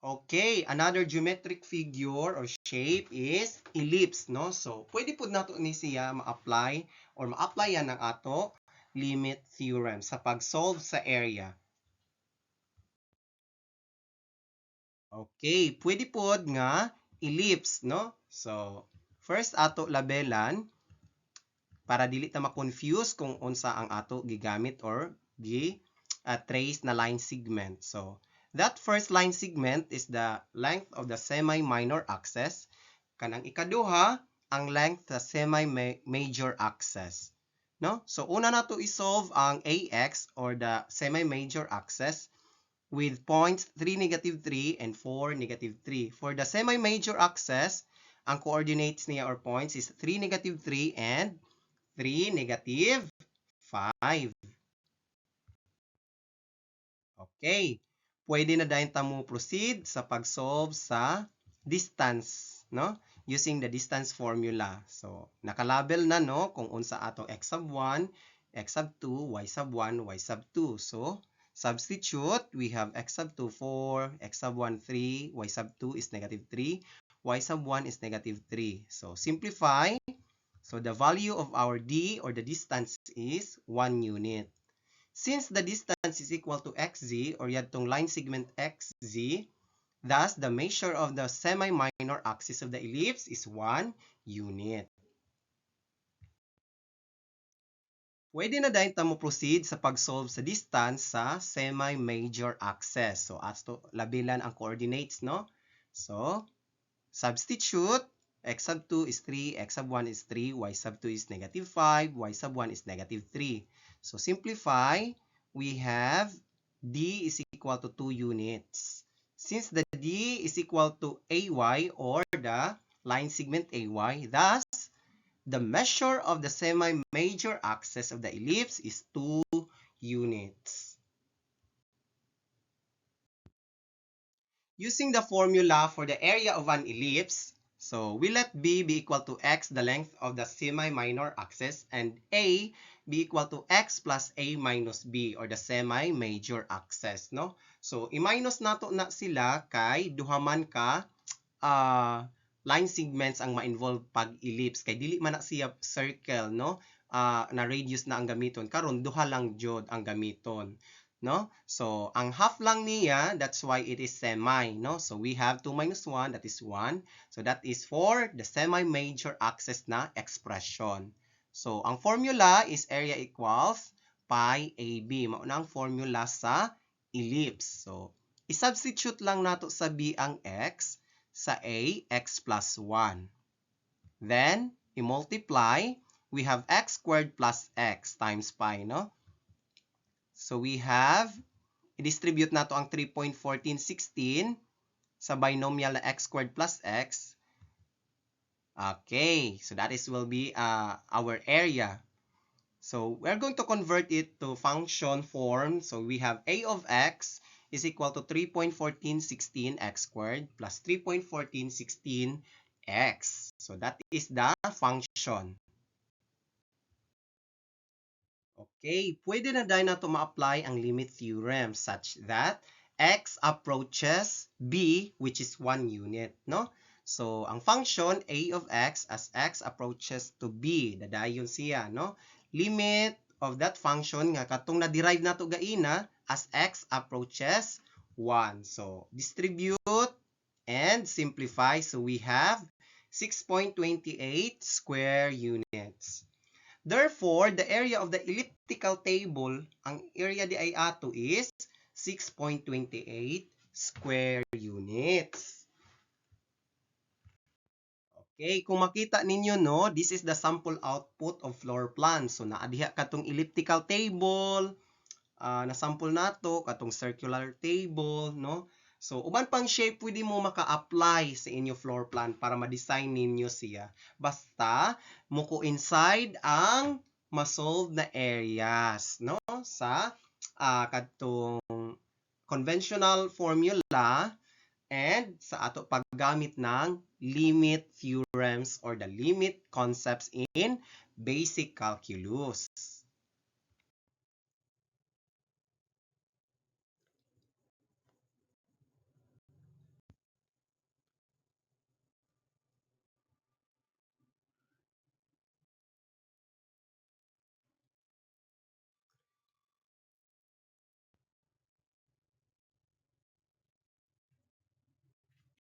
Okay, another geometric figure or shape is ellipse, no? So, pwede po nato ni siya ma-apply or ma-applyan ng ato limit theorem sa pag-solve sa area. Okay, pwede po nga ellipse, no? So, first ato labelan para dili ta ma-confuse kung unsa ang ato gigamit or trace na line segment. So, that first line segment is the length of the semi-minor axis. Kanang ikaduha, ang length sa semi-major axis. No? So, una na to isolve ang AX or the semi-major axis with points 3, -3 and 4, -3. For the semi-major axis, ang coordinates niya or points is 3, -3 and 3, -5. Okay. Pwede na dahil tamo proceed sa pag-solve sa distance, no? Using the distance formula. So, nakalabel na, no? Kung unsa atong x sub 1, x sub 2, y sub 1, y sub 2. So, substitute, we have x sub 2, 4, x sub 1, 3, y sub 2 is -3, y sub 1 is -3. So, simplify. So, the value of our d or the distance is 1 unit. Since the distance is equal to xz or yadtong line segment xz, thus the measure of the semi-minor axis of the ellipse is 1 unit. Pwede na dahil mo proceed sa pag-solve sa distance sa semi-major axis. So, ato labelan ang coordinates, no? So, substitute, x sub 2 is 3, x sub 1 is 3, y sub 2 is -5, y sub 1 is -3. So, simplify, we have d is equal to 2 units. Since the d is equal to ay or the line segment ay, thus, the measure of the semi-major axis of the ellipse is 2 units. Using the formula for the area of an ellipse, so we let b be equal to x, the length of the semi-minor axis, and a be equal to x plus a minus b or the semi-major axis, no? So, i-minus nato na sila kay duhaman ka line segments ang ma-involve pag ellipse kay dili man na siya circle, no? Na radius na ang gamiton karon duha lang jud ang gamiton, no? So, ang half lang niya, that's why it is semi, no? So, we have 2 minus 1, that is 1. So, that is for the semi-major axis na expression. So, ang formula is area equals pi AB. Mauna ang formula sa ellipse. So, i-substitute lang nato sa B ang x, sa A, x plus 1. Then, i-multiply, we have x squared plus x times pi, no? So, we have, i-distribute nato ang 3.1416 sa binomial na x squared plus x. Okay, so that is will be our area. So, we're going to convert it to function form. So, we have a of x is equal to 3.1416 x squared plus 3.1416 x. So, that is the function. Okay, pwede na dahil na ito ma-apply ang limit theorem such that x approaches b, which is 1 unit, no? So, ang function a of x as x approaches to b, dadayon siya, no? Limit of that function nga katong na-derive na to gaina as x approaches 1. So, distribute and simplify. So, we have 6.28 square units. Therefore, the area of the elliptical table, ang area di ay ato is 6.28 square units. Okay, kung makita ninyo, no, this is the sample output of floor plan. So, naadiha katong elliptical table, na sample nato, katong circular table, no? So, uban pang shape pwede mo maka-apply sa inyo floor plan para ma-design ninyo siya. Basta, mo inside ang ma-solve na areas, no? Sa katong conventional formula and sa ato paggamit ng limit theorems or the limit concepts in basic calculus.